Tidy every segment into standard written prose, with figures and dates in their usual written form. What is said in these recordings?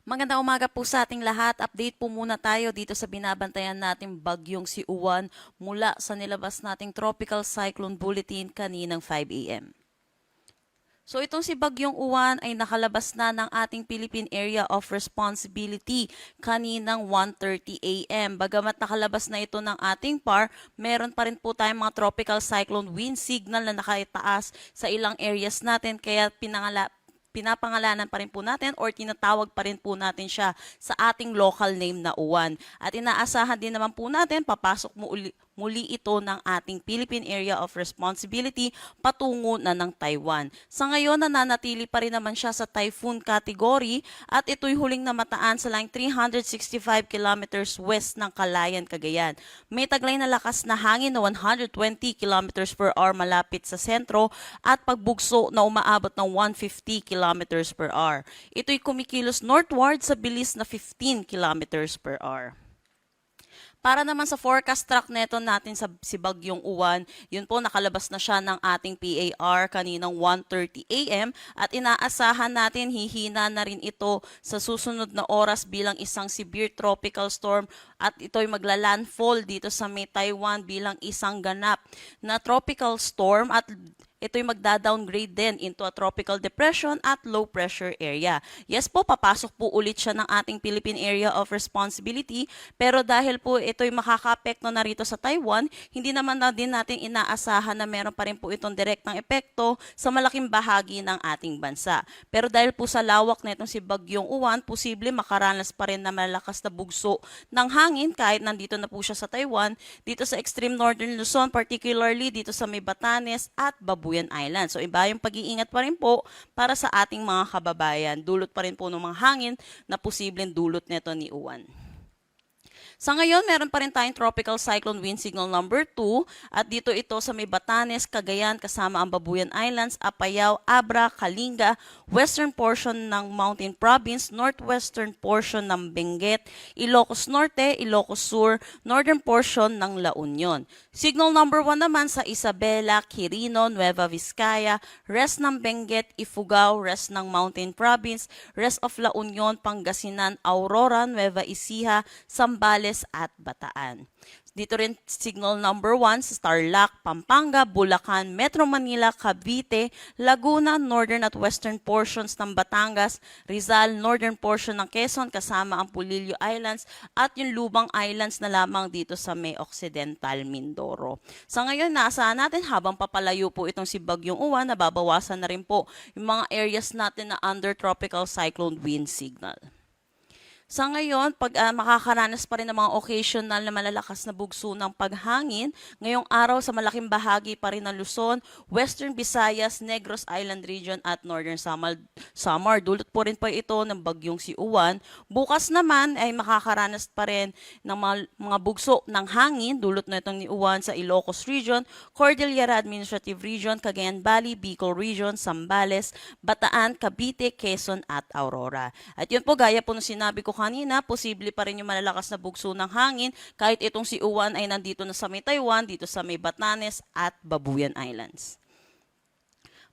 Magandang umaga po sa ating lahat. Update po muna tayo dito sa binabantayan nating bagyong si Uwan mula sa nilabas nating Tropical Cyclone Bulletin kaninang 5 a.m. So itong si Bagyong Uwan ay nakalabas na ng ating Philippine Area of Responsibility kaninang 1:30 a.m. Bagamat nakalabas na ito ng ating PAR, meron pa rin po tayong mga tropical cyclone wind signal na nakataas sa ilang areas natin kaya pinapangalanan pa rin po natin or tinatawag pa rin po natin siya sa ating local name na Uwan. At inaasahan din naman po natin papasok muli ito ng ating Philippine Area of Responsibility patungo na ng Taiwan. Sa ngayon, nananatili pa rin naman siya sa typhoon category at ito'y huling namataan sa line 365 kilometers west ng Calayan, Cagayan. May taglay na lakas na hangin na 120 kilometers per hour malapit sa sentro at pagbugso na umaabot ng 150 kilometers per hour. Ito'y kumikilos northward sa bilis na 15 kilometers per hour. Para naman sa forecast track neto natin sa si Bagyong Uwan, yun po nakalabas na siya ng ating PAR kaninang 1:30 a.m. at inaasahan natin hihina na rin ito sa susunod na oras bilang isang severe tropical storm at ito'y magla-landfall dito sa may Taiwan bilang isang ganap na tropical storm at ito'y magda-downgrade din into a tropical depression at low pressure area. Yes po, papasok po ulit siya ng ating Philippine Area of Responsibility, pero dahil po ito'y makaka-apekto na rito sa Taiwan, hindi naman na din natin inaasahan na meron pa rin po itong direktang epekto sa malaking bahagi ng ating bansa. Pero dahil po sa lawak na itong si Bagyong Uwan, posible makaranas pa rin na malakas na bugso ng hangin kahit nandito na po siya sa Taiwan, dito sa extreme northern Luzon, particularly dito sa may Batanes at Babuyan Island. So iba yung pag-iingat pa rin po para sa ating mga kababayan. Dulot pa rin po ng mga hangin na posibleng dulot nito ni Uwan. Sa ngayon, meron pa rin tayong tropical cyclone wind signal number 2 at dito ito sa may Batanes, Cagayan kasama ang Babuyan Islands, Apayao, Abra, Kalinga, western portion ng Mountain Province, northwestern portion ng Benguet, Ilocos Norte, Ilocos Sur, northern portion ng La Union. Signal number 1 naman sa Isabela, Quirino, Nueva Vizcaya, rest ng Benguet, Ifugao, rest ng Mountain Province, rest of La Union, Pangasinan, Aurora, Nueva Ecija, Zambales at Bataan. Dito rin signal number 1 sa Tarlac, Pampanga, Bulacan, Metro Manila, Cavite, Laguna, northern at western portions ng Batangas, Rizal, northern portion ng Quezon kasama ang Pulilio Islands at yung Lubang Islands na lamang dito sa may Occidental Mindoro. Sa ngayon, naasahan natin habang papalayo po itong si Bagyong Uwan, nababawasan na rin po yung mga areas natin na under tropical cyclone wind signal. Sa ngayon, pag makakaranas pa rin ng mga occasional na malalakas na bugso ng paghangin, ngayong araw sa malaking bahagi pa rin ng Luzon, Western Visayas, Negros Island Region at Northern Samar. Dulot po rin po ito ng bagyong si Uwan. Bukas naman ay makakaranas pa rin ng mga bugso ng hangin, dulot na itong ni Uwan sa Ilocos Region, Cordillera Administrative Region, Cagayan Valley, Bicol Region, Zambales, Bataan, Cavite, Quezon at Aurora. At yun po, gaya po nung sinabi ko kanina, posible pa rin yung malalakas na bugso ng hangin kahit itong si Uwan ay nandito na sa may Taiwan, dito sa may Batanes at Babuyan Islands.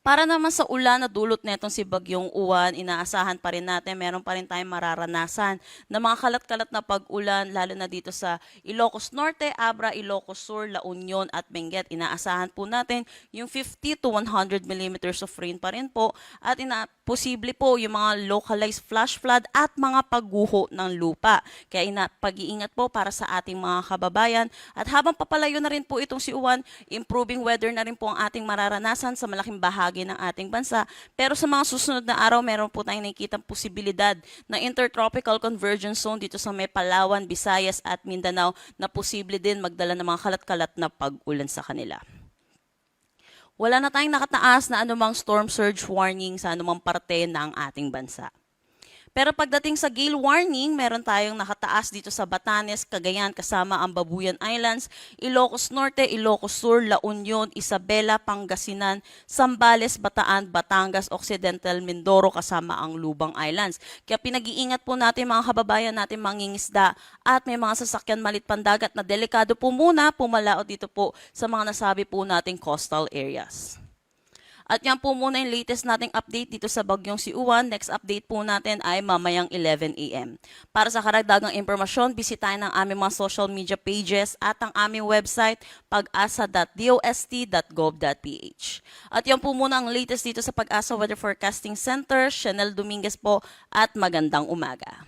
Para naman sa ulan na dulot netong si Bagyong Uwan, inaasahan pa rin natin, meron pa rin tayong mararanasan na mga kalat-kalat na pag-ulan, lalo na dito sa Ilocos Norte, Abra, Ilocos Sur, La Union at Benguet. Inaasahan po natin yung 50 to 100 millimeters of rain pa rin po at posible po yung mga localized flash flood at mga pagguho ng lupa. Kaya pag-iingat po para sa ating mga kababayan. At habang papalayo na rin po itong si Uwan, improving weather na rin po ang ating mararanasan sa malaking bahagi ng ating bansa. Pero sa mga susunod na araw, meron po tayong nakikitang posibilidad na intertropical convergence zone dito sa may Palawan, Visayas at Mindanao na posible din magdala ng mga kalat-kalat na pag-ulan sa kanila. Wala na tayong nakataas na anumang storm surge warning sa anumang parte ng ating bansa. Pero pagdating sa gale warning, meron tayong nakataas dito sa Batanes, Cagayan kasama ang Babuyan Islands, Ilocos Norte, Ilocos Sur, La Union, Isabela, Pangasinan, Zambales, Bataan, Batangas, Occidental Mindoro kasama ang Lubang Islands. Kaya pinag-iingat po natin mga kababayan natin mangingisda at may mga sasakyan malit pandagat na delikado po muna pumalaot dito po sa mga nasabi po nating coastal areas. At yan po muna yung latest nating update dito sa bagyong si Uwan. Next update po natin ay mamayang 11 a.m. Para sa karagdagang impormasyon, bisitahin ang aming mga social media pages at ang aming website pag-asa.dost.gov.ph. At yan po muna ang latest dito sa Pag-asa Weather Forecasting Center. Chanel Dominguez po at magandang umaga.